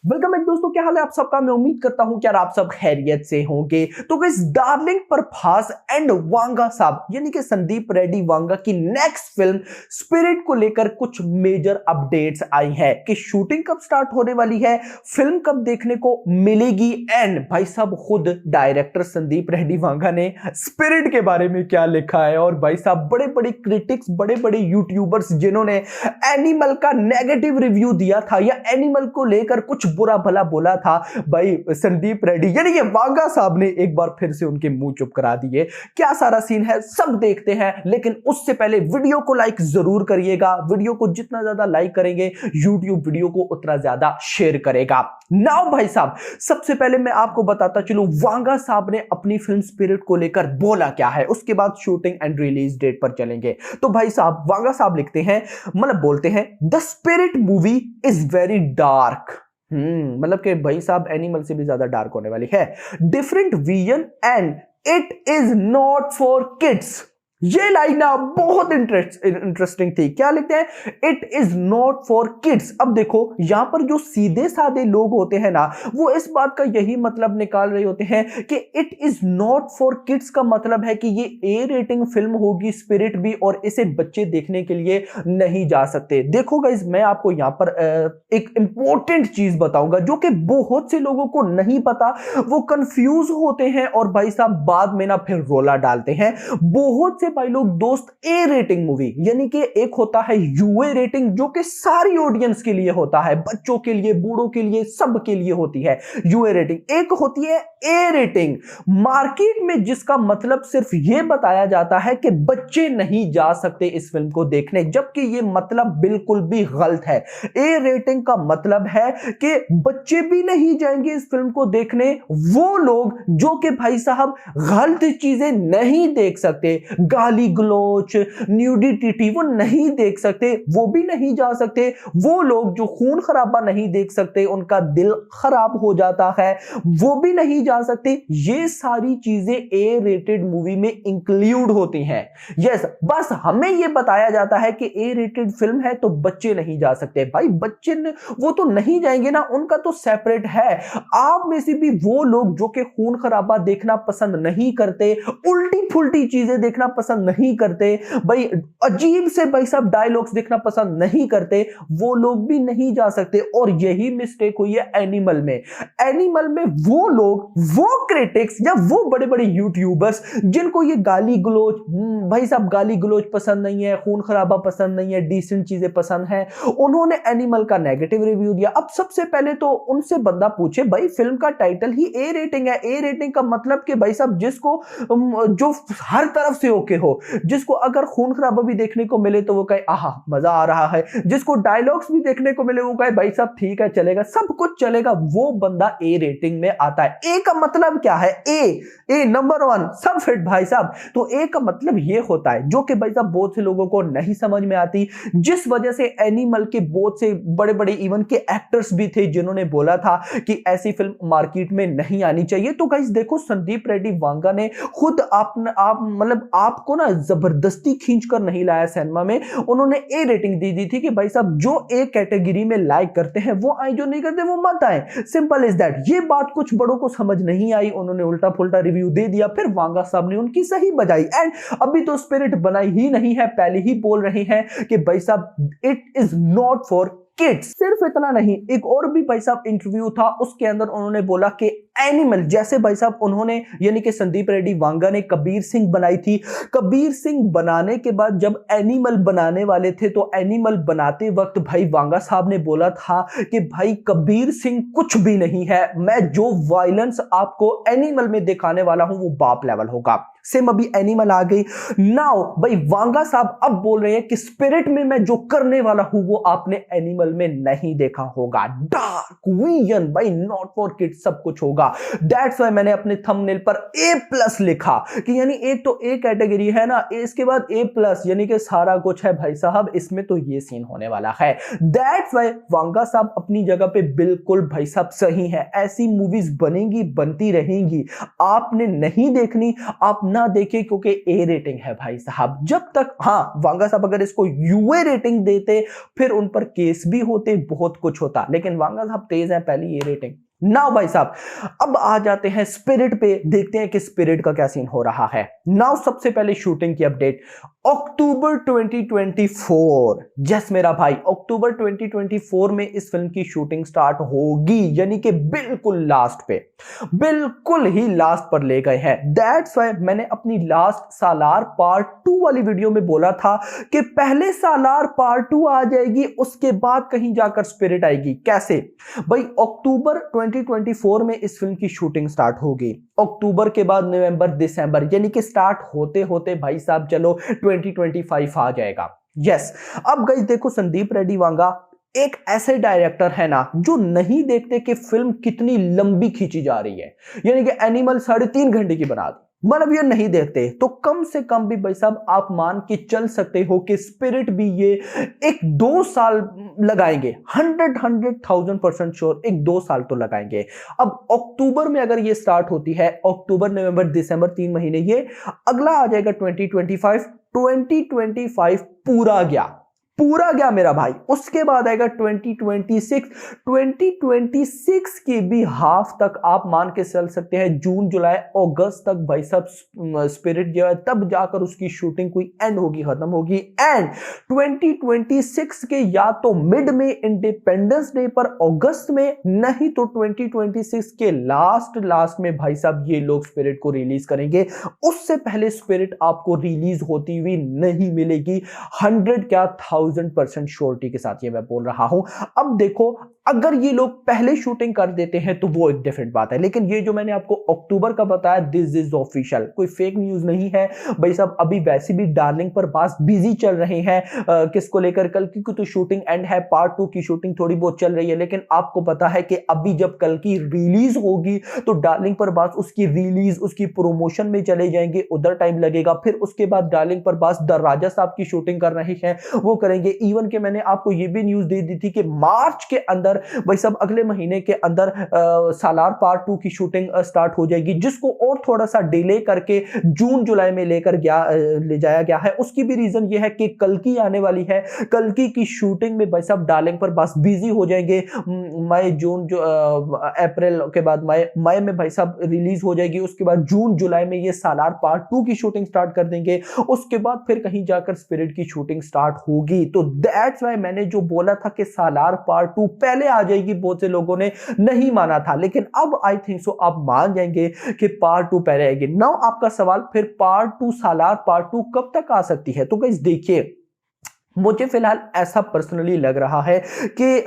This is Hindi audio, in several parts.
वेलकम बैक दोस्तों, क्या हाल है आप सबका। मैं उम्मीद करता हूं कि यार आप सब खैरियत से होंगे। तो guys, darling Prabhas and Vanga साहब यानी कि संदीप रेड्डी वांगा की नेक्स्ट फिल्म स्पिरिट को लेकर कुछ मेजर अपडेट्स आई है कि शूटिंग कब स्टार्ट होने वाली है, फिल्म कब देखने को मिलेगी एंड भाई साहब खुद डायरेक्टर संदीप रेड्डी वांगा ने स्पिरिट के बारे में क्या लिखा है। और भाई साहब बड़े बड़े क्रिटिक्स, बड़े बड़े यूट्यूबर्स जिन्होंने एनिमल का नेगेटिव रिव्यू दिया था या एनिमल को लेकर कुछ बुरा भला बोला था, भाई संदीप रेड्डी यानी कि वांगा साहब ने एक बार फिर से उनके मुंह चुप करा दिए। क्या सारा सीन है सब देखते हैं, लेकिन उससे पहले वीडियो को लाइक जरूर करिएगा। वीडियो को जितना ज्यादा लाइक करेंगे यूट्यूब वीडियो को उतना ज्यादा शेयर करेगा। नाउ भाई साहब, सबसे पहले मैं आपको बताता चलूं वांगा साहब ने अपनी फिल्म स्पिरिट को लेकर बोला क्या है, उसके बाद शूटिंग एंड रिलीज डेट पर चलेंगे। तो भाई साहब वांगा साहब लिखते हैं, मतलब बोलते हैं, the spirit movie is very dark. मतलब कि भाई साहब एनिमल से भी ज्यादा डार्क होने वाली है। Different vision and it is not for kids. ये लाइन ना बहुत इंटरेस्टिंग थी। क्या लिखते हैं, it is not for kids. अब देखो यहां पर जो सीधे साधे लोग होते हैं ना, वो इस बात का यही मतलब निकाल रहे होते हैं कि it is not for kids का मतलब है कि ये ए रेटिंग फिल्म होगी स्पिरिट भी, और इसे बच्चे देखने के लिए नहीं जा सकते। देखो गाइस, मैं आपको यहां पर एक इंपॉर्टेंट चीज बताऊंगा जो कि बहुत से लोगों को नहीं पता, वो कंफ्यूज होते हैं और भाई साहब बाद में ना फिर रोला डालते हैं। बहुत से भाई लोग दोस्त ए रेटिंग मूवी यानी कि एक होता है यूए रेटिंग जो कि सारी ऑडियंस के लिए होता है, बच्चों के लिए, बूढ़ों के लिए, सब के लिए होती है यूए रेटिंग। एक होती है ए रेटिंग मार्केट में, जिसका मतलब सिर्फ यह बताया जाता है कि बच्चे नहीं जा सकते इस फिल्म को देखने, जबकि यह मतलब बिल्कुल भी गलत है। ए रेटिंग का मतलब है कि बच्चे भी नहीं जाएंगे इस फिल्म को देखने, वो लोग जो कि भाई साहब गलत चीजें नहीं देख सकते, गाली गलोच, न्यूडिटी वो नहीं देख सकते, वो भी नहीं जा सकते। वो लोग जो खून खराबा नहीं देख सकते, उनका दिल खराब हो जाता है, वो भी नहीं जा सकते। ये सारी चीजें ए रेटेड मूवी में इंक्लूड होती हैं। यस, बस हमें ये बताया जाता है कि ए रेटेड फिल्म है तो बच्चे नहीं जा सकते। भाई बच्चे वो तो नहीं जाएंगे ना, उनका तो सेपरेट है। आप में से भी वो लोग जो कि खून खराबा देखना पसंद नहीं करते, उल्टी फुल्टी चीजें देखना पसंद नहीं करते, भाई अजीब से भाई साहब डायलॉग्स देखना पसंद नहीं करते, वो लोग भी नहीं जा सकते। और यही मिस्टेक हुई है एनिमल में। एनिमल में वो लोग, वो क्रिटिक्स या वो बड़े बड़े यूट्यूबर्स जिनको ये गाली गलोच, भाई साहब गाली गलोच पसंद नहीं है, खून खराबा पसंद नहीं है, डिसेंट चीजें पसंद है, उन्होंने एनिमल का नेगेटिव रिव्यू दिया। अब सबसे पहले तो उनसे बंदा पूछे, भाई फिल्म का टाइटल ही ए रेटिंग है। ए रेटिंग का मतलब कि भाई साहब जिसको जो हर तरफ से ओके हो, जिसको अगर खून खराबा भी देखने को मिले तो वो कहे आहा मजा आ रहा है, जिसको डायलॉग्स भी देखने को मिले वो कहे भाई साहब ठीक है चलेगा, सब कुछ चलेगा, वो बंदा ए रेटिंग में आता है। ए का मतलब क्या है, ए नंबर 1 सब फिट भाई साहब। तो ए का मतलब ये होता है जो कि भाई साहब बहुत से लोगों को नहीं समझ में आती, जिस वजह से एनिमल के बहुत से बड़े बड़े इवन के एक्टर्स भी थे जिन्होंने बोला था कि ऐसी फिल्म मार्केट में नहीं आनी चाहिए। तो गाइस देखो, संदीप रेड्डी वांगा ने खुद आप मतलब आपको ना जबरदस्ती खींचकर नहीं लाया सिनेमा में, उन्होंने ए रेटिंग दी थी कि भाई साहब जो ए कैटेगरी में लाइक करते हैं वो आए, जो नहीं करते वो मत आए, सिंपल इज दैट। ये बात कुछ बड़ों को समझ नहीं आई, उन्होंने उल्टा फुल्टा रिव्यू दे दिया, फिर वांगा साहब ने उनकी सही बजाई। एंड अभी तो स्पिरिट बनाई ही नहीं है, पहले ही बोल रहे हैं कि भाई साहब it is not for kids. सिर्फ इतना नहीं, एक और भी भाई साहब इंटरव्यू था, उसके अंदर उन्होंने बोला कि एनिमल, जैसे भाई साहब उन्होंने यानी कि संदीप रेड्डी वांगा ने कबीर सिंह बनाई थी, कबीर सिंह बनाने के बाद जब एनिमल बनाने वाले थे तो एनिमल बनाते वक्त भाई वांगा साहब ने बोला था कि भाई कबीर सिंह कुछ भी नहीं है, मैं जो वायलेंस आपको एनिमल में दिखाने वाला हूं वो बाप लेवल होगा। सेम अभी एनिमल आ गई। नाउ भाई वांगा साहब अब बोल रहे हैं कि स्पिरिट में मैं जो करने वाला हूं वो आपने एनिमल में नहीं देखा होगा। डार्क विजन भाई, नॉट फॉर किड्स, सब कुछ होगा। दैट्स व्हाई मैंने अपने थंबनेल पर A+ लिखा कि यानी एक तो ए कैटेगरी है ना, इसके बाद A+ यानी कि सारा कुछ है भाई साहब, इसमें तो ये सीन होने वाला है। दैट्स व्हाई वांगा साहब अपनी जगह पे बिल्कुल भाई साहब सही है। ऐसी मूवीज बनेंगी, बनती रहेंगी, आपने नहीं देखनी, आप ना देखे क्योंकि ए रेटिंग है भाई साहब। जब तक हाँ वांगा साहब अगर इसको यूए रेटिंग देते फिर उन पर केस भी होते, बहुत कुछ होता, लेकिन वांगा साहब तेज है, पहली ए रेटिंग। नाउ भाई साहब अब आ जाते हैं स्पिरिट पे, देखते हैं कि स्पिरिट का क्या सीन हो रहा है। नाउ सबसे पहले शूटिंग की अपडेट, अक्टूबर 2024, यस मेरा भाई अक्टूबर 2024 में इस फिल्म की शूटिंग स्टार्ट होगी, यानी कि बिल्कुल लास्ट पे, बिल्कुल ही लास्ट पर ले गए हैं। दैट्स व्हाई मैंने अपनी लास्ट सालार पार्ट 2 वाली वीडियो में बोला था कि पहले सालार पार्ट 2 आ जाएगी, उसके बाद कहीं जाकर स्पिरिट आएगी। कैसे भाई, अक्टूबर 2024 में इस फिल्म की शूटिंग स्टार्ट होगी, अक्टूबर के बाद नवंबर दिसंबर, यानी कि स्टार्ट होते होते भाई साहब चलो 2025 आ जाएगा। यस अब गाइस देखो, संदीप रेड्डी वांगा एक ऐसे डायरेक्टर है ना जो नहीं देखते कि फिल्म कितनी लंबी खींची जा रही है, यानी कि एनिमल 3.5 घंटे की बना दी, मतलब ये नहीं देखते, तो कम से कम भी भाई साहब आप मान के चल सकते हो कि स्पिरिट भी ये 1-2 साल लगाएंगे, 100,000% श्योर 1-2 साल तो लगाएंगे। अब अक्टूबर में अगर ये स्टार्ट होती है, अक्टूबर नवंबर दिसंबर 3 महीने, ये अगला आ जाएगा 2025 पूरा गया मेरा भाई। उसके बाद आएगा 2026 की भी हाफ तक आप मान के चल सकते हैं, जून जुलाई अगस्त तक भाई साहब स्पिरिट जो है तब जाकर उसकी शूटिंग कोई एंड होगी, खत्म होगी। एंड 2026 के या तो मिड में इंडिपेंडेंस डे पर अगस्त में, नहीं तो 2026 के लास्ट में भाई साहब ये लोग स्पिरिट को रिलीज करेंगे। उससे पहले स्पिरिट आपको रिलीज होती हुई नहीं मिलेगी, 100% श्योरिटी के साथ ये मैं बोल रहा हूं। अब देखो अगर ये लोग पहले शूटिंग कर देते हैं तो वो एक डिफरेंट बात है, लेकिन ये जो मैंने आपको अक्टूबर का बताया दिस इज ऑफिशियल, कोई फेक न्यूज नहीं है भाई साहब। अभी वैसे भी डार्लिंग पर बास बिजी चल रहे हैं, किसको लेकर, कल की तो शूटिंग एंड है, पार्ट 2 की शूटिंग थोड़ी बहुत चल रही है, लेकिन आपको पता है कि अभी जब कल की रिलीज होगी तो डार्लिंग पर बास उसकी रिलीज उसकी प्रमोशन में चले जाएंगे, उधर टाइम लगेगा। फिर उसके बाद डार्लिंग पर बास द राजा साहब की शूटिंग कर रहे हैं, वो करेंगे। इवन के मैंने आपको ये भी न्यूज दे दी थी कि मार्च के अंदर भाई साहब अगले महीने के अंदर सालार पार्ट 2 की शूटिंग स्टार्ट हो जाएगी, जिसको और थोड़ा सा डिले करके जून जुलाई में ले जाया गया है। उसकी भी रीजन ये है कि कल की आने वाली है, कल की शूटिंग में भाई साहब डार्लिंग पर बस बिजी हो जाएंगे। मई जून जो अप्रैल के बाद मई में भाई साहब रिलीज हो जाएगी, उसके बाद जून जुलाई में ये सालार पार्ट 2 की शूटिंग स्टार्ट कर देंगे, उसके बाद फिर कहीं जाकर स्पिरिट की शूटिंग स्टार्ट होगी। तो दैट्स व्हाई मैंने जो बोला था कि सालार पार्ट 2 पहले आ जाएगी, बहुत से लोगों ने नहीं माना था, लेकिन अब आई थिंक सो आप मान जाएंगे कि पार्ट 2 पहले आएगी। नाउ आपका सवाल, फिर पार्ट 2 सालार पार्ट 2 कब तक आ सकती है? तो गाइस देखिए, मुझे फिलहाल ऐसा पर्सनली लग रहा है कि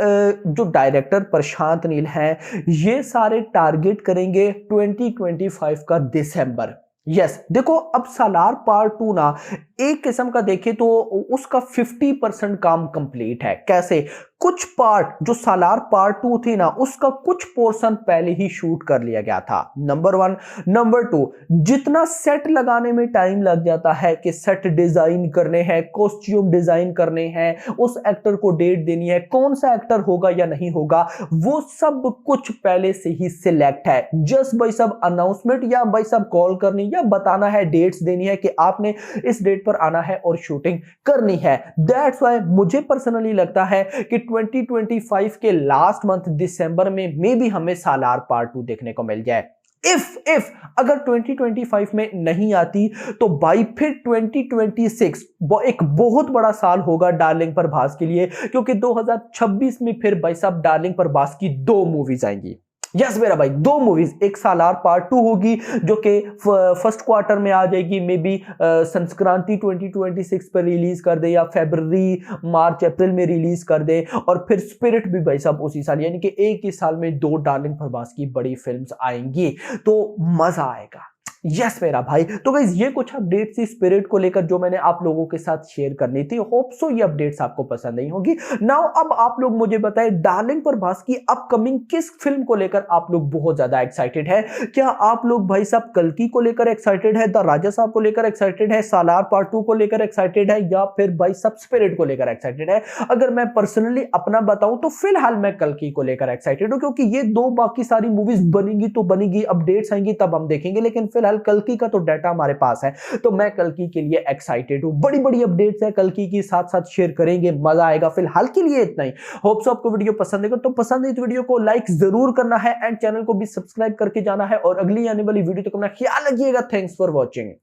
जो डायरेक्टर प्रशांत नील हैं ये सारे टारगेट करेंगे 2025 का दिसंबर। यस देखो, अब सालार पार्ट 2 ना एक किस्म का देखे तो उसका 50% काम कंप्लीट है। कैसे? कुछ पार्ट जो सालार पार्ट 2 थी ना, उसका कुछ पोर्शन पहले ही शूट कर लिया गया था, नंबर 1। नंबर 2, जितना सेट लगाने में टाइम लग जाता है कि सेट डिजाइन करने हैं, कॉस्ट्यूम डिजाइन करने हैं, उस एक्टर को डेट देनी है, कौन सा एक्टर होगा या नहीं होगा, वो सब कुछ पहले से ही सिलेक्ट है। जस्ट भाई सब अनाउंसमेंट या भाई सब कॉल करनी या बताना है, डेट्स देनी है कि आपने इस डेट पर आना है और शूटिंग करनी है। दैट्स व्हाई मुझे पर्सनली लगता है कि 2025 के लास्ट मंथ दिसंबर में मे भी हमें सालार पार्ट 2 देखने को मिल जाए। इफ अगर 2025 में नहीं आती तो भाई फिर 2026 एक बहुत बड़ा साल होगा डार्लिंग पर भास के लिए, क्योंकि 2026 में फिर भाई साहब डार्लिंग पर भास की 2 मूवीज आएंगी। यस मेरा भाई, 2 मूवीज, एक सालार पार्ट 2 होगी जो कि फर्स्ट क्वार्टर में आ जाएगी, मे बी संक्रांति 2026 पर रिलीज कर दे या फरवरी मार्च अप्रैल में रिलीज कर दे, और फिर स्पिरिट भी भाई साहब उसी साल, यानी कि एक ही साल में 2 डार्लिंग प्रभास की बड़ी फिल्म्स आएंगी, तो मजा आएगा। यस मेरा भाई, तो गाइस ये कुछ अपडेट्स थी स्पिरिट को लेकर जो मैंने आप लोगों के साथ शेयर करनी थी। होप सो ये अपडेट्स आपको पसंद नहीं होगी। नाउ अब आप लोग मुझे बताएं, डार्लिंग प्रभास की अपकमिंग किस फिल्म को लेकर आप लोग बहुत ज्यादा एक्साइटेड है? क्या आप लोग भाई साहब कल्कि को लेकर एक्साइटेड है, द राजा साहब को लेकर एक्साइटेड है, सालार पार्ट 2 को लेकर एक्साइटेड है, या फिर भाई साहब स्पिरिट को लेकर एक्साइटेड है? अगर मैं पर्सनली अपना बताऊं तो फिलहाल मैं कल्कि को लेकर एक्साइटेड हूं, क्योंकि ये 2 बाकी सारी मूवीज बनेंगी तो बनेगी, अपडेट्स आएंगी तब हम देखेंगे, लेकिन फिलहाल फिलहाल कल्कि का तो डाटा हमारे पास है, तो मैं कल्कि के लिए एक्साइटेड हूं। बड़ी बड़ी अपडेट्स है कल्कि की, साथ साथ शेयर करेंगे, मजा आएगा। फिलहाल के लिए इतना ही। होप सो आपको वीडियो पसंद है, तो पसंद है तो वीडियो को लाइक जरूर करना है एंड चैनल को भी सब्सक्राइब करके जाना है, और अगली आने वाली वीडियो तक अपना ख्याल रखिएगा। Thanks for watching.